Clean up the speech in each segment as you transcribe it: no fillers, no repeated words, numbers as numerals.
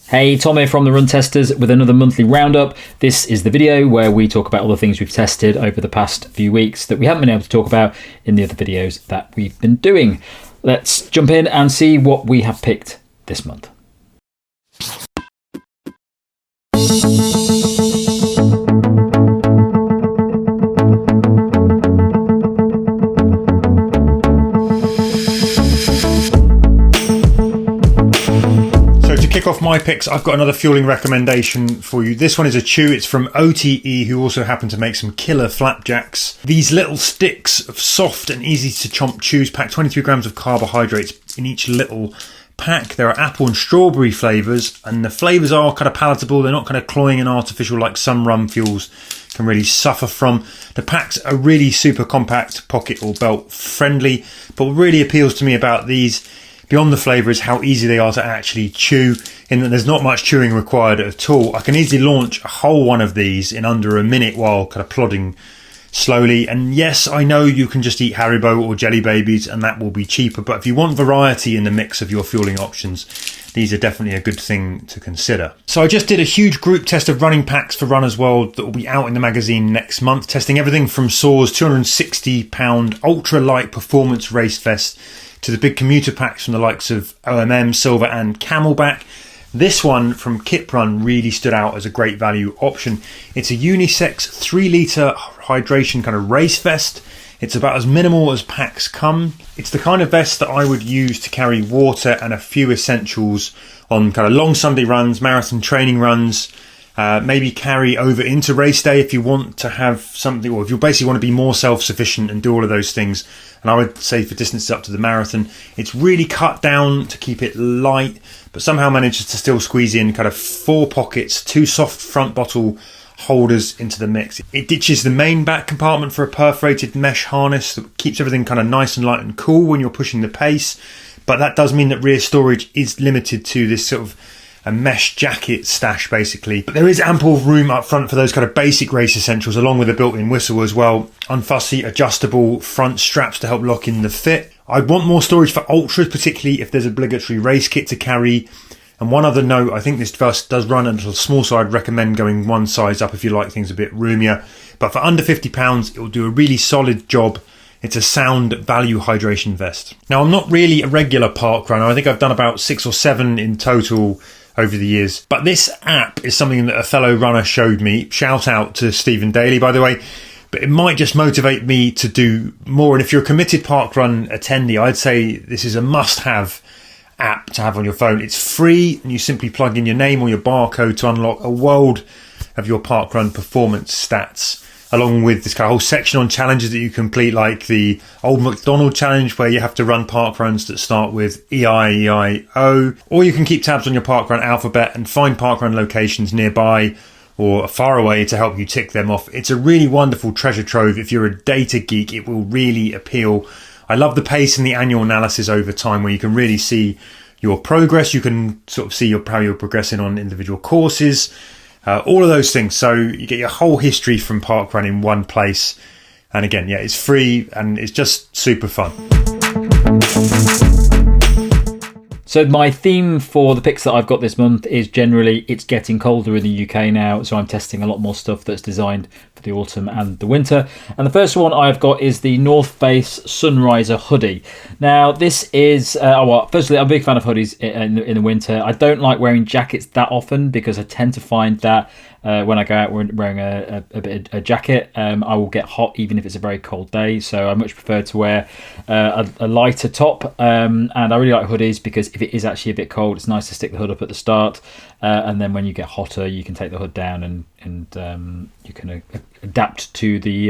Hey, Tom here from the Run Testers with another monthly roundup. This is the video where we talk about all the things we've tested over the past few weeks that we haven't been able to talk about in the other videos that we've been doing. Let's jump in and see what we have picked this month. Off my picks, I've got another fueling recommendation for you. This one is a chew. It's from OTE, who also happen to make some killer flapjacks. These little sticks of soft and easy to chomp chews pack 23 grams of carbohydrates in each little pack. There are apple and strawberry flavours, and the flavours are kind of palatable. They're not kind of cloying and artificial like some rum fuels can really suffer from. The packs are really super compact, pocket or belt friendly, but what really appeals to me about these beyond the flavour is how easy they are to actually chew, in that there's not much chewing required at all. I can easily launch a whole one of these in under a minute while kind of plodding slowly. And yes, I know you can just eat Haribo or Jelly Babies and that will be cheaper, but if you want variety in the mix of your fueling options, these are definitely a good thing to consider. So I just did a huge group test of running packs for Runners World that will be out in the magazine next month, testing everything from Soar's 260-pound ultra-light performance race vest to the big commuter packs from the likes of OMM, Silver and Camelback. This one from Kiprun really stood out as a great value option. It's a unisex 3-litre hydration kind of race vest. It's about as minimal as packs come. It's the kind of vest that I would use to carry water and a few essentials on kind of long Sunday runs, marathon training runs, maybe carry over into race day if you want to have something, or if you basically want to be more self-sufficient and do all of those things. And I would say for distances up to the marathon, it's really cut down to keep it light, but somehow manages to still squeeze in kind of 4 pockets, 2 soft front bottle holders into the mix. It ditches the main back compartment for a perforated mesh harness that keeps everything kind of nice and light and cool when you're pushing the pace. But that does mean that rear storage is limited to this sort of a mesh jacket stash basically. But there is ample room up front for those kind of basic race essentials, along with a built-in whistle as well. Unfussy adjustable front straps to help lock in the fit. I'd want more storage for ultras, particularly if there's obligatory race kit to carry. And one other note, I think this vest does run a little small, so I'd recommend going one size up if you like things a bit roomier. But for under £50, it will do a really solid job. It's a sound value hydration vest. Now, I'm not really a regular park runner. I think I've done about 6 or 7 in total over the years. But this app is something that a fellow runner showed me. Shout out to Stephen Daly, by the way. But it might just motivate me to do more. And if you're a committed parkrun attendee, I'd say this is a must-have app to have on your phone. It's free, and you simply plug in your name or your barcode to unlock a world of your parkrun performance stats, along with this kind of whole section on challenges that you complete, like the Old MacDonald challenge, where you have to run parkruns that start with EIEIO, or you can keep tabs on your parkrun alphabet and find parkrun locations nearby or far away to help you tick them off. It's a really wonderful treasure trove. If you're a data geek, it will really appeal. I love the pace and the annual analysis over time, where you can really see your progress. You can sort of see how you're progressing on individual courses, all of those things. So you get your whole history from parkrun in one place. And again, yeah, it's free and it's just super fun. So my theme for the picks that I've got this month is generally it's getting colder in the UK now, so I'm testing a lot more stuff that's designed for the autumn and the winter. And the first one I've got is the North Face Sunriser hoodie. Now this is, firstly, I'm a big fan of hoodies in the winter. I don't like wearing jackets that often because I tend to find that when I go out wearing a jacket, I will get hot even if it's a very cold day. So I much prefer to wear a lighter top, and I really like hoodies because if it is actually a bit cold, it's nice to stick the hood up at the start, and then when you get hotter, you can take the hood down and you can adapt to the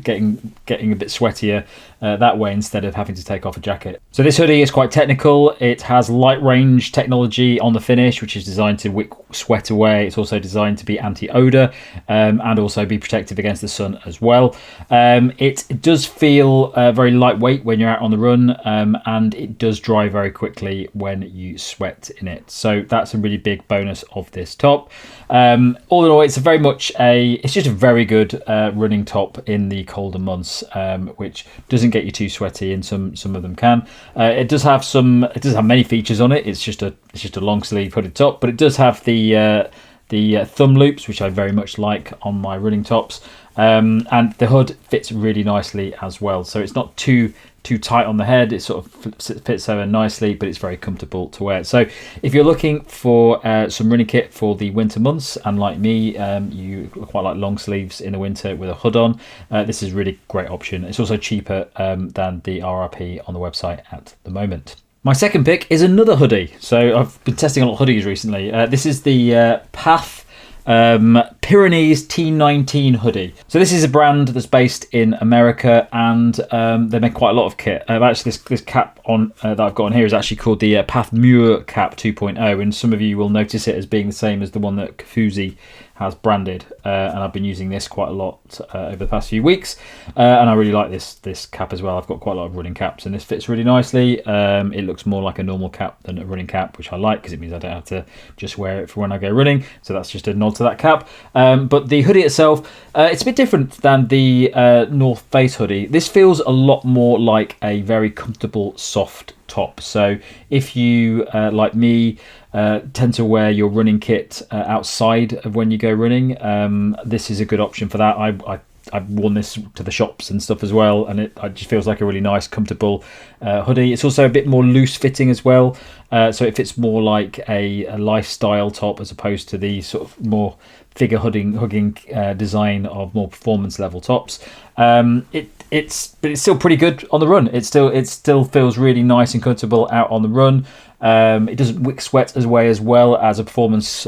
getting a bit sweatier that way instead of having to take off a jacket. So this hoodie is quite technical. It has light range technology on the finish, which is designed to wick sweat away. It's also designed to be anti-odor and also be protective against the sun as well. It does feel very lightweight when you're out on the run, and it does dry very quickly when you sweat in it. So that's a really big bonus of this top. All in all, it's very much it's just a very good running top in the colder months, which doesn't get you too sweaty, and some of them can. It does have many features on it. It's just a long sleeve hooded top, but it does have the thumb loops, which I very much like on my running tops, and the hood fits really nicely as well. So it's not too tight on the head. It sort of fits over nicely, but it's very comfortable to wear. So if you're looking for some running kit for the winter months, and like me, you quite like long sleeves in the winter with a hood on, this is a really great option. It's also cheaper than the RRP on the website at the moment. My second pick is another hoodie. So I've been testing a lot of hoodies recently. This is the Path Pyrenees T19 hoodie. So this is a brand that's based in America, and they make quite a lot of kit. Actually, this cap on that I've got on here is actually called the Path Mure Cap 2.0, and some of you will notice it as being the same as the one that Kafuzi has branded, and I've been using this quite a lot over the past few weeks, and I really like this cap as well. I've got quite a lot of running caps, and this fits really nicely. It looks more like a normal cap than a running cap, which I like because it means I don't have to just wear it for when I go running. So that's just a nod to that cap. But the hoodie itself, it's a bit different than the North Face hoodie. This feels a lot more like a very comfortable soft top. So if you, like me, tend to wear your running kit outside of when you go running, this is a good option for that. I've worn this to the shops and stuff as well, and it just feels like a really nice, comfortable hoodie. It's also a bit more loose fitting as well, so it fits more like a lifestyle top as opposed to the sort of more figure hugging design of more performance level tops. It's still pretty good on the run. It still feels really nice and comfortable out on the run. It doesn't wick sweat as well as a performance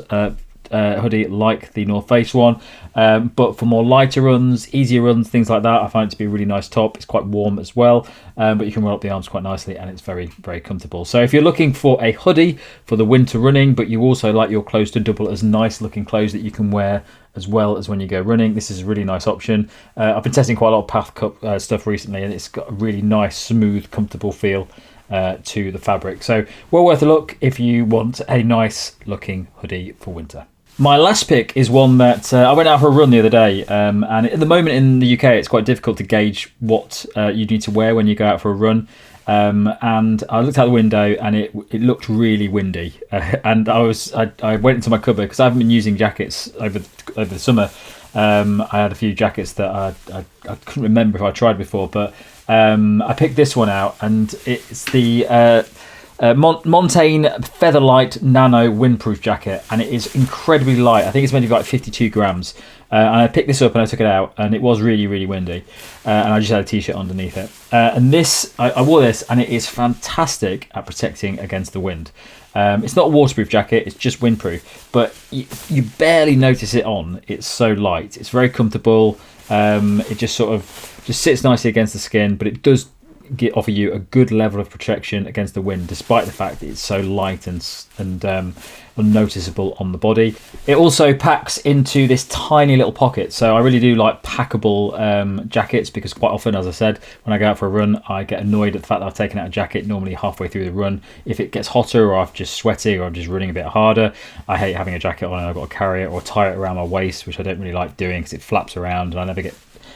hoodie like the North Face one, but for more lighter runs, easier runs, things like that, I find it to be a really nice top. It's quite warm as well, but you can roll up the arms quite nicely, and it's very, very comfortable. So if you're looking for a hoodie for the winter running, but you also like your clothes to double as nice looking clothes that you can wear as well as when you go running, this is a really nice option. I've been testing quite a lot of Path Cup stuff recently, and it's got a really nice, smooth, comfortable feel to the fabric. So well worth a look if you want a nice looking hoodie for winter. My last pick is one that I went out for a run the other day, and at the moment in the UK it's quite difficult to gauge what you need to wear when you go out for a run, and I looked out the window and it looked really windy, and I went into my cupboard because I haven't been using jackets over the summer. I had a few jackets that I couldn't remember if I tried before, but I picked this one out, and it's the Montain Featherlight Nano Windproof jacket, and it is incredibly light. I think it's meant to be like 52 grams. And I picked this up and I took it out, and it was really, really windy. And I just had a t-shirt underneath it. And this, I wore this, and it is fantastic at protecting against the wind. It's not a waterproof jacket, it's just windproof, but you barely notice it on. It's so light. It's very comfortable. It just sort of sits nicely against the skin, but it does offer you a good level of protection against the wind, despite the fact that it's so light and unnoticeable on the body. It also packs into this tiny little pocket, so I really do like packable jackets, because quite often, as I said, when I go out for a run, I get annoyed at the fact that I've taken out a jacket normally halfway through the run. If it gets hotter, or I'm just sweaty, or I'm just running a bit harder, I hate having a jacket on and I've got to carry it or tie it around my waist, which I don't really like doing because it flaps around and it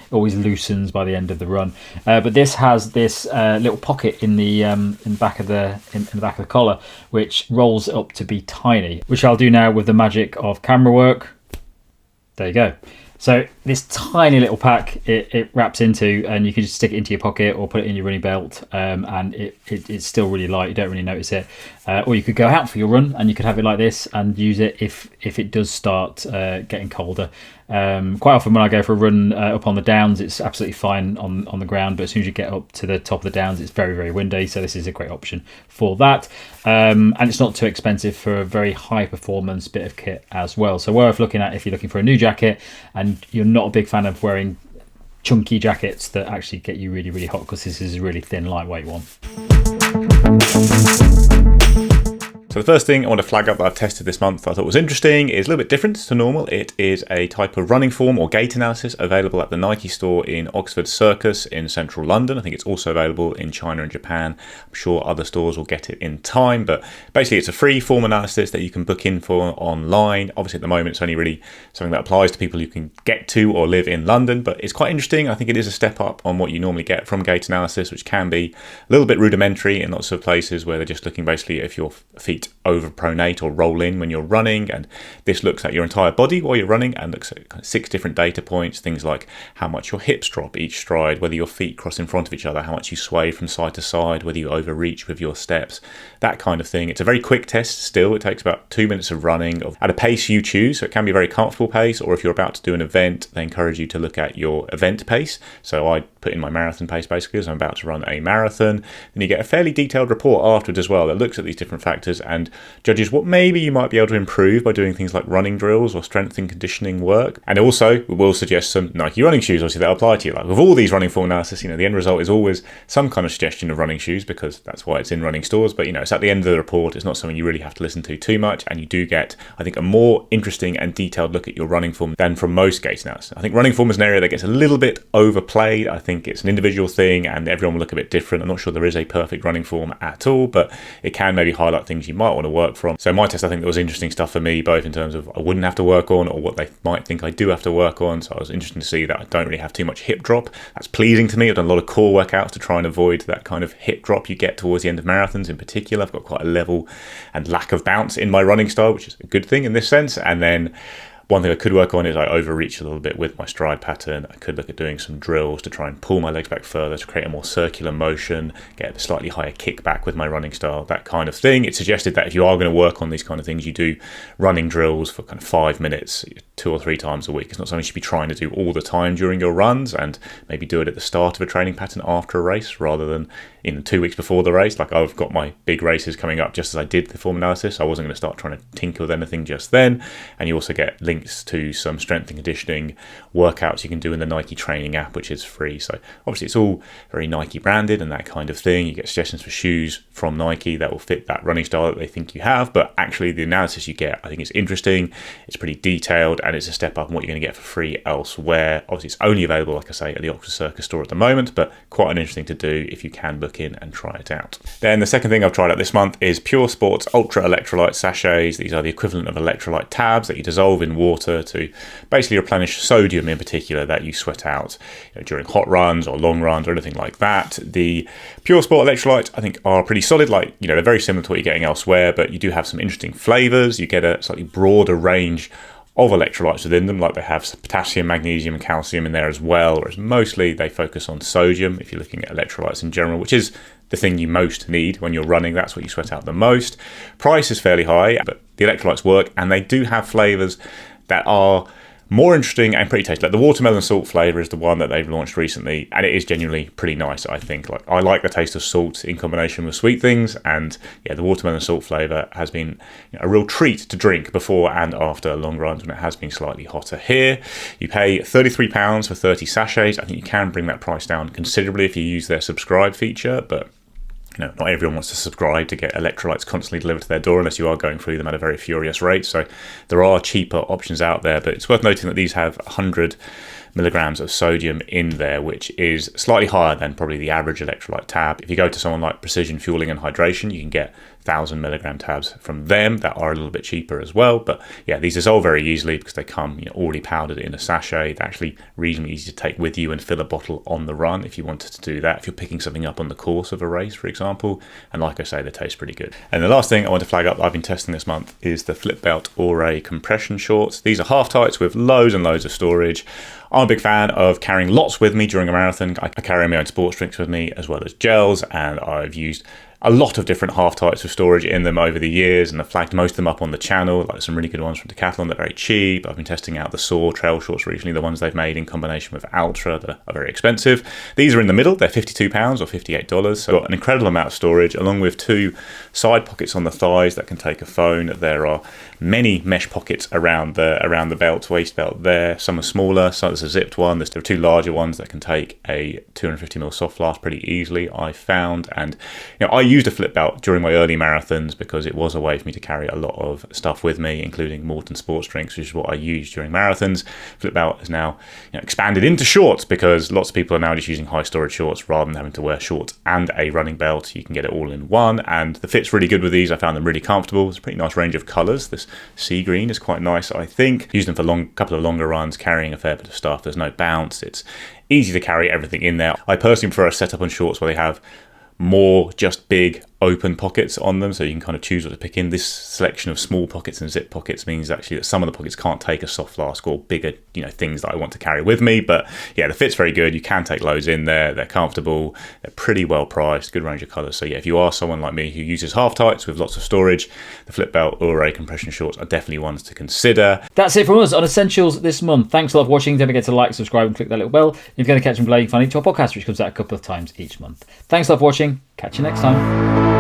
always loosens by the end of the run. But this has this little pocket in the back of the collar, which rolls up to be tiny, which I'll do now with the magic of camera work. There you go. So this tiny little pack it wraps into, and you can just stick it into your pocket or put it in your running belt, and it's still really light. You don't really notice it. Or you could go out for your run and you could have it like this and use it if it does start getting colder. Quite often when I go for a run up on the downs, it's absolutely fine on the ground, but as soon as you get up to the top of the downs, it's very, very windy, so this is a great option for that. And it's not too expensive for a very high performance bit of kit as well, so worth looking at if you're looking for a new jacket and you're not a big fan of wearing chunky jackets that actually get you really, really hot, because this is a really thin, lightweight one. So the first thing I want to flag up that I've tested this month that I thought was interesting is a little bit different to normal. It is a type of running form or gait analysis available at the Nike store in Oxford Circus in central London. I think it's also available in China and Japan. I'm sure other stores will get it in time, but basically it's a free form analysis that you can book in for online. Obviously at the moment it's only really something that applies to people who can get to or live in London, but it's quite interesting. I think it is a step up on what you normally get from gait analysis, which can be a little bit rudimentary in lots of places where they're just looking basically if your feet over pronate or roll in when you're running, and this looks at your entire body while you're running and looks at kind of 6 different data points, things like how much your hips drop each stride, whether your feet cross in front of each other, how much you sway from side to side, whether you overreach with your steps, that kind of thing. It's a very quick test still. It takes about 2 minutes of running at a pace you choose, so it can be a very comfortable pace, or if you're about to do an event, they encourage you to look at your event pace. So I put in my marathon pace basically as I'm about to run a marathon. Then you get a fairly detailed report afterwards as well that looks at these different factors and judges what maybe you might be able to improve by doing things like running drills or strength and conditioning work. And also we will suggest some Nike running shoes, obviously, that apply to you. Like with all these running form analysis, the end result is always some kind of suggestion of running shoes because that's why it's in running stores. But it's at the end of the report. It's not something you really have to listen to too much, and you do get, I think, a more interesting and detailed look at your running form than from most gait analysis. I think running form is an area that gets a little bit overplayed. I think it's an individual thing and everyone will look a bit different. I'm not sure there is a perfect running form at all, but it can maybe highlight things you might want to work from. So my test, I think there was interesting stuff for me, both in terms of I wouldn't have to work on or what they might think I do have to work on. So I was interested to see that I don't really have too much hip drop. That's pleasing to me. I've done a lot of core workouts to try and avoid that kind of hip drop you get towards the end of marathons in particular. I've got quite a level and lack of bounce in my running style, which is a good thing in this sense. And then one thing I could work on is I overreach a little bit with my stride pattern. I could look at doing some drills to try and pull my legs back further to create a more circular motion, get a slightly higher kickback with my running style, that kind of thing. It suggested that if you are going to work on these kind of things, you do running drills for kind of 5 minutes, 2 or 3 times a week. It's not something you should be trying to do all the time during your runs, and maybe do it at the start of a training pattern after a race rather than in 2 weeks before the race. Like I've got my big races coming up just as I did the form analysis. I wasn't going to start trying to tinker with anything just then. And you also get links to some strength and conditioning workouts you can do in the Nike training app, which is free. So obviously it's all very Nike branded and that kind of thing. You get suggestions for shoes from Nike that will fit that running style that they think you have, but actually the analysis you get, I think it's interesting, it's pretty detailed, and it's a step up on what you're going to get for free elsewhere. Obviously it's only available, like I say, at the Oxford Circus store at the moment, but quite an interesting to do if you can book in and try it out. Then the second thing I've tried out this month is Puresport's Ultra Electrolyte sachets. These are the equivalent of electrolyte tabs that you dissolve in water to basically replenish sodium in particular that you sweat out during hot runs or long runs or anything like that. The Puresport electrolytes I think are pretty solid. Like they're very similar to what you're getting elsewhere, but you do have some interesting flavors. You get a slightly broader range of electrolytes within them, like they have some potassium, magnesium and calcium in there as well, whereas mostly they focus on sodium if you're looking at electrolytes in general, which is the thing you most need when you're running. That's what you sweat out the most. Price is fairly high, but the electrolytes work, and they do have flavors that are more interesting and pretty tasty. Like the watermelon salt flavour is the one that they've launched recently, and it is genuinely pretty nice, I think. Like I like the taste of salt in combination with sweet things, and yeah, the watermelon salt flavour has been a real treat to drink before and after long runs when it has been slightly hotter. Here you pay £33 for 30 sachets. I think you can bring that price down considerably if you use their subscribe feature, but not everyone wants to subscribe to get electrolytes constantly delivered to their door unless you are going through them at a very furious rate. So there are cheaper options out there, but it's worth noting that these have 100 milligrams of sodium in there, which is slightly higher than probably the average electrolyte tab. If you go to someone like Precision Fueling and Hydration, you can get 1,000 milligram tabs from them that are a little bit cheaper as well. But yeah, these dissolve very easily because they come already powdered in a sachet. They're actually reasonably easy to take with you and fill a bottle on the run if you wanted to do that, if you're picking something up on the course of a race, for example. And like I say, they taste pretty good. And the last thing I want to flag up that I've been testing this month is the Flipbelt Ouray compression shorts. These are half tights with loads and loads of storage. I'm a big fan of carrying lots with me during a marathon. I carry my own sports drinks with me as well as gels, and I've used a lot of different half tights with storage in them over the years, and I've flagged most of them up on the channel, like some really good ones from Decathlon that are very cheap. I've been testing out the Soar trail shorts recently, the ones they've made in combination with Ultra that are very expensive. These are in the middle, they're £52 or $58, so got an incredible amount of storage, along with 2 side pockets on the thighs that can take a phone. There are many mesh pockets around the belt, waist belt there. Some are smaller, so there's a zipped one. There are 2 larger ones that can take a 250ml soft flask pretty easily, I found. And I used a Flipbelt during my early marathons because it was a way for me to carry a lot of stuff with me, including Montain sports drinks, which is what I used during marathons. Flipbelt is now expanded into shorts because lots of people are now just using high storage shorts rather than having to wear shorts and a running belt. You can get it all in one, and the fit's really good with these. I found them really comfortable. It's a pretty nice range of colours. This sea green is quite nice, I think. Used them for a couple of longer runs, carrying a fair bit of stuff. There's no bounce. It's easy to carry everything in there. I personally prefer a setup on shorts where they have more just big open pockets on them, so you can kind of choose what to pick in. This selection of small pockets and zip pockets means actually that some of the pockets can't take a soft flask or bigger things that I want to carry with me. But yeah, the fit's very good. You can take loads in there. They're comfortable. They're pretty well priced. Good range of colours. So yeah, if you are someone like me who uses half tights with lots of storage, the Flipbelt Ouray compression shorts are definitely ones to consider. That's it from us on Essentials this month. Thanks a lot for watching. Don't forget to like, subscribe and click that little bell. If you're going to catch them below, you can find it to our podcast, which comes out a couple of times each month. Thanks a lot for watching. Catch you next time.